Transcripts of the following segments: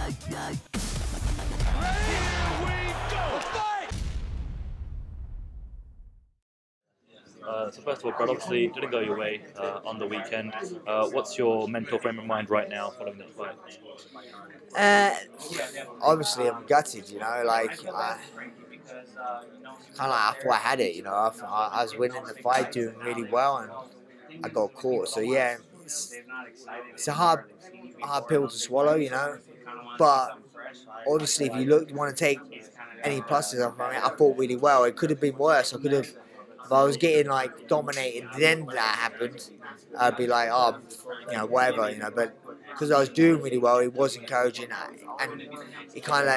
So first of all, Brad, obviously it didn't go your way on the weekend. What's your mental frame of mind right now following that fight? Uh, Obviously, I'm gutted. Like kind of like I thought I had it. I was winning the fight, doing really well, and I got caught. So yeah, it's a hard pill to swallow. But obviously, if you want to take any pluses off, I fought really well. It could have been worse. I could have, if I was getting like dominated, then that happened, I'd be like, oh, whatever, But because I was doing really well, it was encouraging, and it kind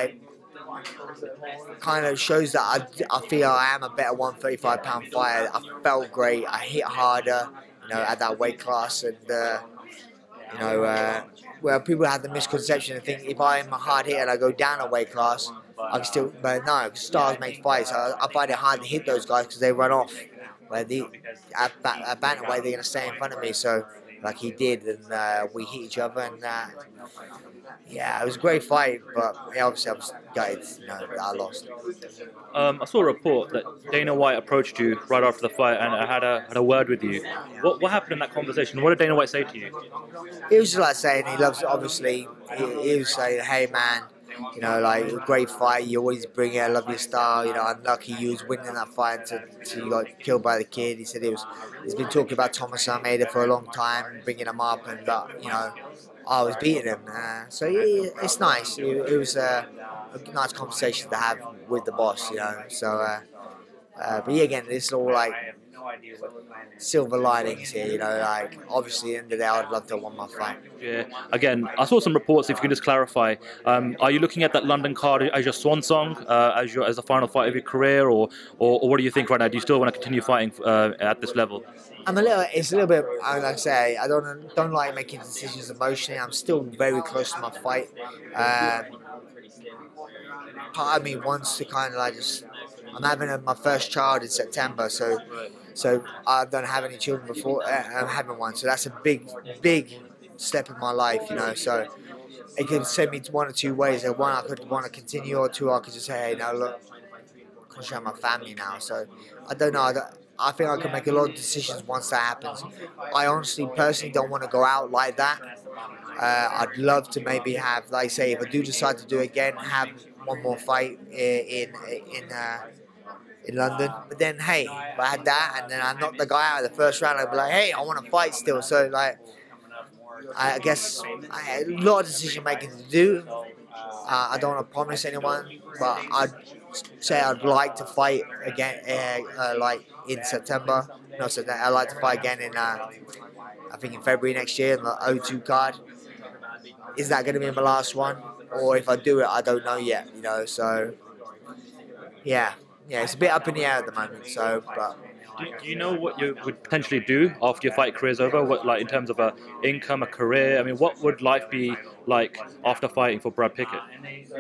of shows that I feel I am a better 135-pound fighter. I felt great. I hit harder, at that weight class, and where people have the misconception and think if I'm a hard hitter and I go down a weight class, I can still. But no, because stars make fights. I find it hard to hit those guys because they run off. Where at bantamweight they're gonna stay in front of me. So like he did, and we hit each other, and yeah, it was a great fight. But yeah, obviously I was gutted, that I lost. I saw a report that Dana White approached you right after the fight and had a word with you. What happened in that conversation? What did Dana White say to you? He was just like saying he loves. Obviously, he was saying, "Hey man, like great fight. You always bring it. I love your style. Unlucky you was winning that fight until you got killed by the kid." He said he's been talking about Thomas Almeida for a long time, bringing him up, and I was beating him. So yeah, it's nice. It was a nice conversation to have with the boss. So. But yeah, again, it's all like silver linings here, like obviously at the end of the day I'd love to have won my fight. Yeah. Again, I saw some reports. If you can just clarify, are you looking at that London card as your swan song, as the final fight of your career, or what do you think right now? Do you still want to continue fighting at this level? It's a little bit, like I say, I don't like making decisions emotionally. I'm still very close to my fight. Part of me wants to kind of like I'm having my first child in September, so I don't have any children before I'm having one. So that's a big step in my life, So it could send me to one or two ways. One, I could want to continue, or two, I could just say, hey, now look, I can show my family now. So I don't know. I think I can make a lot of decisions once that happens. I honestly, personally, don't want to go out like that. I'd love to maybe have, like say, if I do decide to do it again, have one more fight in London. But then, hey, if I had that and then I knocked the guy out of the first round, I'd be like, hey, I want to fight still. So like, I guess I had a lot of decision making to do. I don't want to promise anyone, but I'd say I'd like to fight again, like in September. No, so I'd like to fight again in, I think in February next year in the O2 card. Is that going to be my last one? Or if I do it, I don't know yet, So, yeah, it's a bit up in the air at the moment. So, but Do you know what you would potentially do after your fight career is over? What, like in terms of a income, a career? I mean, what would life be like after fighting for Brad Pickett?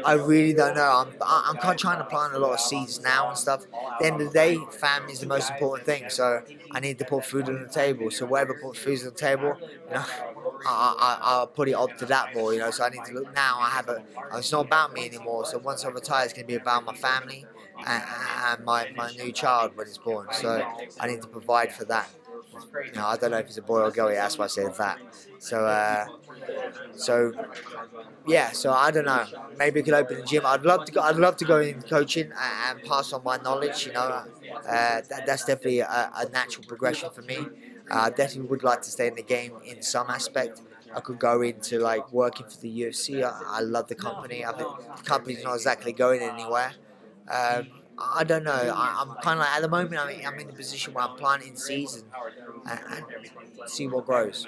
I really don't know. I'm kind of trying to plant a lot of seeds now and stuff. At the end of the day, family is the most important thing. So I need to put food on the table. So whatever puts food on the table, I'll put it up to that more. So I need to look now. It's not about me anymore. So once I retire, it's going to be about my family and my new child when it's born. So I need to provide for that. I don't know if it's a boy or girl. Yeah, that's why I said that. So yeah, so I don't know. Maybe I could open a gym. I'd love to go. I'd love to go in coaching and pass on my knowledge. That's definitely a natural progression for me. I definitely would like to stay in the game in some aspect. I could go into like working for the UFC. I love the company. I think the company's not exactly going anywhere. I don't know. I'm kind of like, at the moment I'm in the position where I'm planting seeds and see what grows.